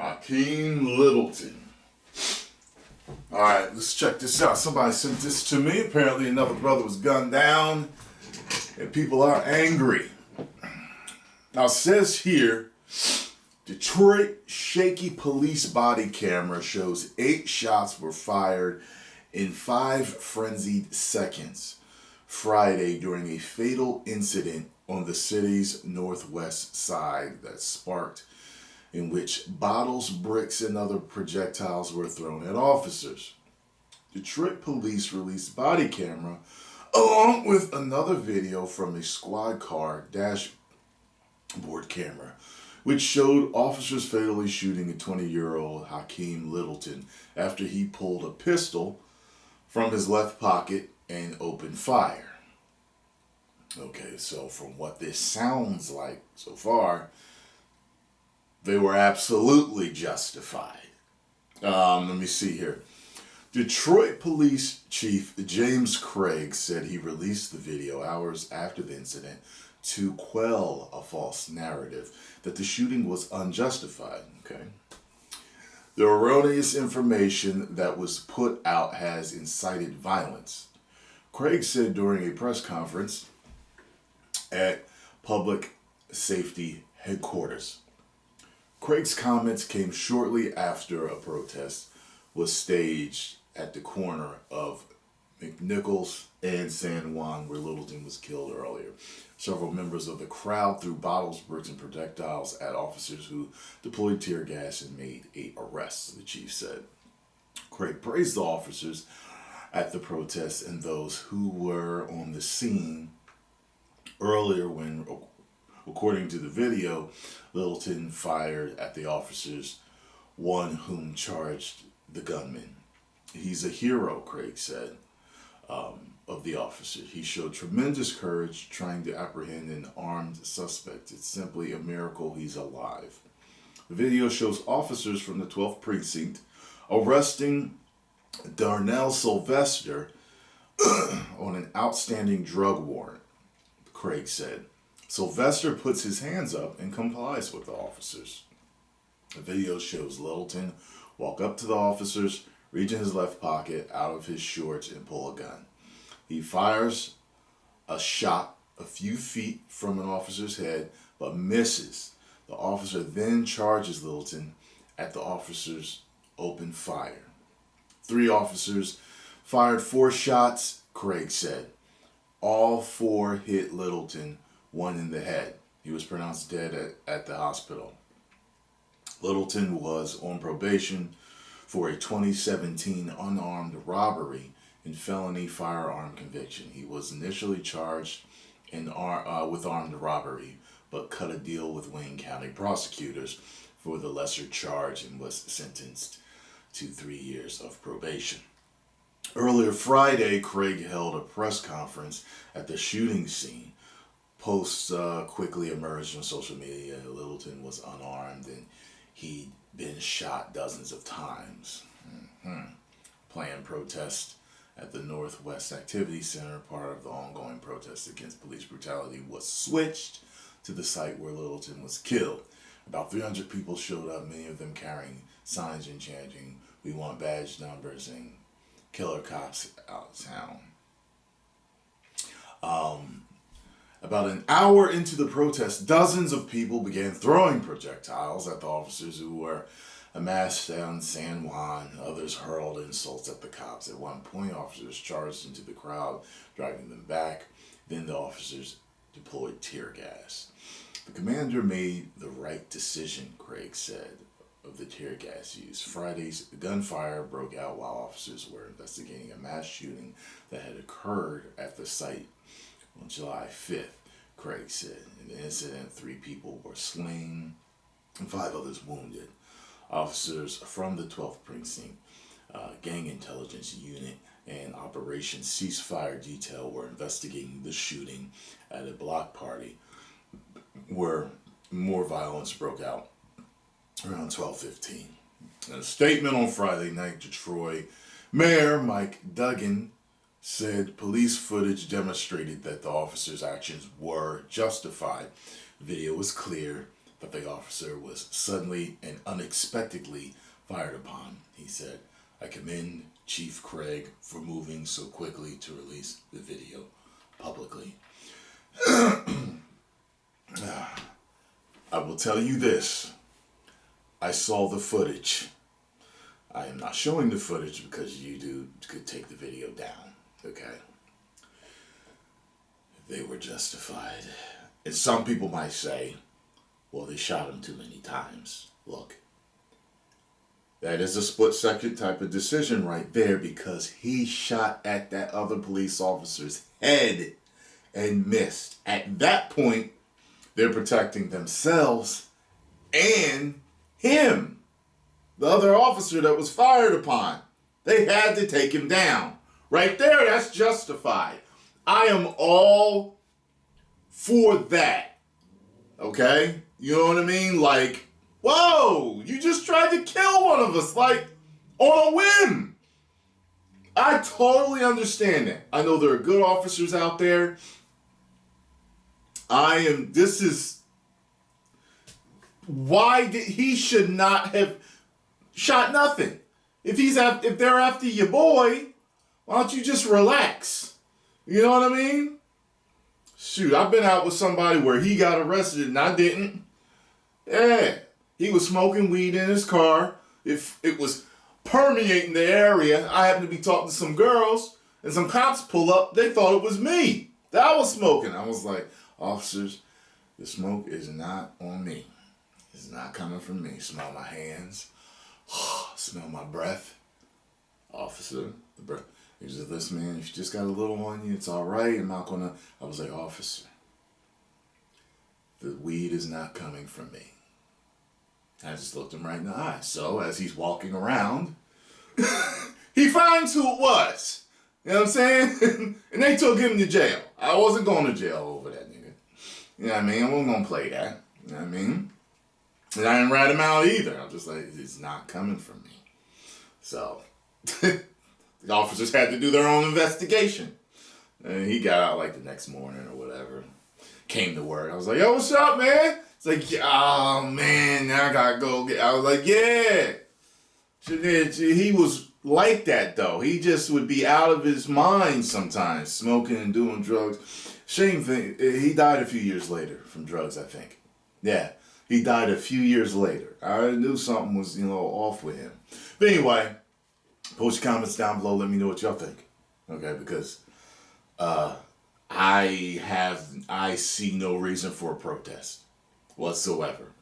Hakim Littleton. Alright, let's check this out. Somebody sent this to me. Apparently another brother was gunned down and people are angry. Now it says here, Detroit shaky police body camera shows 8 shots were fired in 5 frenzied seconds Friday during a fatal incident on the city's northwest side that sparked in which bottles, bricks, and other projectiles were thrown at officers. Detroit police released body camera along with another video from a squad car dashboard camera, which showed officers fatally shooting a 20-year-old Hakim Littleton after he pulled a pistol from his left pocket and opened fire. Okay, so from what this sounds like so far, they were absolutely justified. Let me see here. Detroit Police Chief James Craig said he released the video hours after the incident to quell a false narrative that the shooting was unjustified. Okay. The erroneous information that was put out has incited violence, Craig said during a press conference at Public Safety Headquarters. Craig's comments came shortly after a protest was staged at the corner of McNichols and San Juan, where Littleton was killed earlier. Several members of the crowd threw bottles, bricks, and projectiles at officers who deployed tear gas and made 8 arrests, the chief said. Craig praised the officers at the protest and those who were on the scene earlier when, according to the video, Littleton fired at the officers, one whom charged the gunman. He's a hero, Craig said, of the officer. He showed tremendous courage trying to apprehend an armed suspect. It's simply a miracle he's alive. The video shows officers from the 12th precinct arresting Darnell Sylvester on an outstanding drug warrant, Craig said. Sylvester puts his hands up and complies with the officers. The video shows Littleton walk up to the officers, reach in his left pocket out of his shorts and pull a gun. He fires a shot a few feet from an officer's head, but misses. The officer then charges Littleton at the officer's open fire. 3 officers fired 4 shots, Craig said. All 4 hit Littleton, 1 in the head. He was pronounced dead at the hospital. Littleton was on probation for a 2017 unarmed robbery and felony firearm conviction. He was initially charged with armed robbery, but cut a deal with Wayne County prosecutors for the lesser charge and was sentenced to 3 years of probation. Earlier Friday, Craig held a press conference at the shooting scene. Posts quickly emerged on social media. Littleton was unarmed and he'd been shot dozens of times. Planned protest at the Northwest Activity Center, part of the ongoing protest against police brutality, was switched to the site where Littleton was killed. About 300 people showed up, many of them carrying signs and chanting, "We want badge numbers," and "Killer cops out of town." About an hour into the protest, dozens of people began throwing projectiles at the officers who were amassed down San Juan. Others hurled insults at the cops. At one point, officers charged into the crowd, driving them back. Then the officers deployed tear gas. The commander made the right decision, Craig said, of the tear gas use. Friday's gunfire broke out while officers were investigating a mass shooting that had occurred at the site on July 5th, Craig said. In the incident, 3 people were slain and 5 others wounded. Officers from the 12th Precinct Gang Intelligence Unit and Operation Ceasefire Detail were investigating the shooting at a block party where more violence broke out around 12:15. In a statement on Friday night, Detroit Mayor Mike Duggan said police footage demonstrated that the officers' actions were justified. The video was clear. that the officer was suddenly and unexpectedly fired upon. He said, "I commend Chief Craig for moving so quickly to release the video publicly." I will tell you this. I saw the footage. I am not showing the footage because YouTube could take the video down. Okay? They were justified. And some people might say, well, they shot him too many times. Look, that is a split-second type of decision right there, because he shot at that other police officer's head and missed. At that point, they're protecting themselves and him, the other officer that was fired upon. They had to take him down. Right there, that's justified. I am all for that. Okay? You know what I mean? Like, whoa, you just tried to kill one of us, like, on a whim. I totally understand that. I know there are good officers out there. This is why he should not have shot nothing. If they're after your boy, why don't you just relax? You know what I mean? Shoot, I've been out with somebody where he got arrested and I didn't. Yeah, he was smoking weed in his car. If it was permeating the area, I happened to be talking to some girls, and some cops pull up. They thought it was me that I was smoking. I was like, officers, the smoke is not on me. It's not coming from me. Smell my hands. Smell my breath. Officer, the breath. He was like, listen, man, if you just got a little on you, it's all right. I'm not gonna. I was like, officer, the weed is not coming from me. I just looked him right in the eye. So as he's walking around, he finds who it was. You know what I'm saying? And they took him to jail. I wasn't going to jail over that nigga. You know what I mean? I wasn't gonna play that. You know what I mean? And I didn't rat him out either. I'm just like, it's not coming from me. So the officers had to do their own investigation. And he got out like the next morning or whatever. Came to work. I was like, yo, what's up, man? It's like, oh, man, now I gotta go get... I was like, yeah. He was like that, though. He just would be out of his mind sometimes, smoking and doing drugs. Shame thing, he died a few years later from drugs, I think. Yeah, he died a few years later. I knew something was, off with him. But anyway, post your comments down below. Let me know what y'all think. Okay, because I see no reason for a protest whatsoever.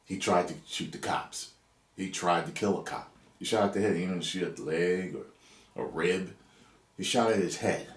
He tried to shoot the cops. He tried to kill a cop. He shot at the head. He didn't shoot at the leg or a rib. He shot at his head.